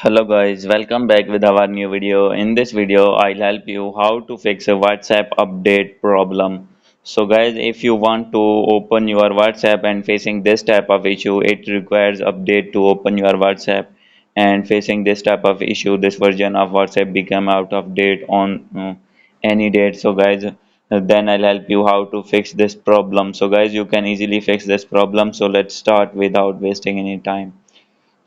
Hello guys, welcome back with our new video. In this video, I'll help you how to fix a WhatsApp update problem. So guys, if you want to open your WhatsApp and facing this type of issue, it requires update to open your WhatsApp. And facing this type of issue, this version of WhatsApp become out of date on any date. So guys, then I'll help you how to fix this problem. So guys, you can easily fix this problem. So let's start without wasting any time.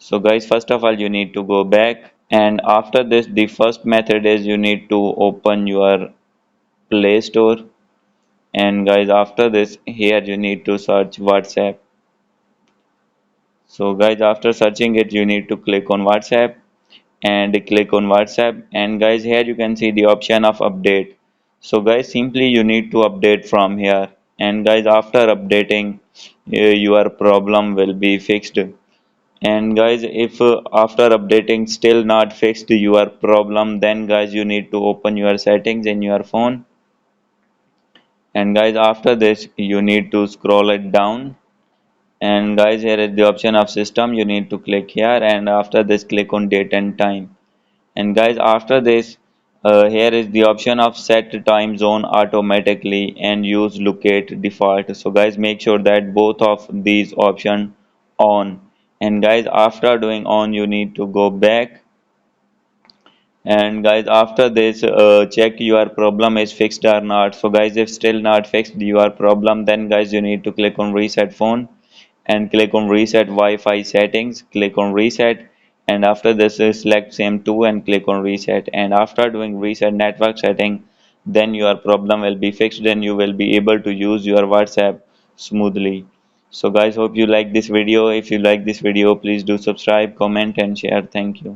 So guys, first of all, you need to go back, and after this, the first method is you need to open your Play Store, and guys, after this, here you need to search WhatsApp. So guys, after searching it, you need to click on WhatsApp and click on WhatsApp, and guys, here you can see the option of update. So guys, simply you need to update from here, and guys, after updating, your problem will be fixed. And guys, if after updating still not fixed your problem, then guys you need to open your settings in your phone, and guys after this you need to scroll it down, and guys here is the option of system. You need to click here, and after this click on date and time, and guys after this here is the option of set time zone automatically and use locate default. So guys, make sure that both of these option on, and guys after doing on you need to go back, and guys after this check your problem is fixed or not. So guys, if still not fixed your problem, then guys you need to click on reset phone and click on reset Wi-Fi settings, click on reset, and after this select same two and click on reset, and after doing reset network setting, then your problem will be fixed and you will be able to use your WhatsApp smoothly. So guys, hope you like this video. If you like this video, please do subscribe, comment and share. Thank you.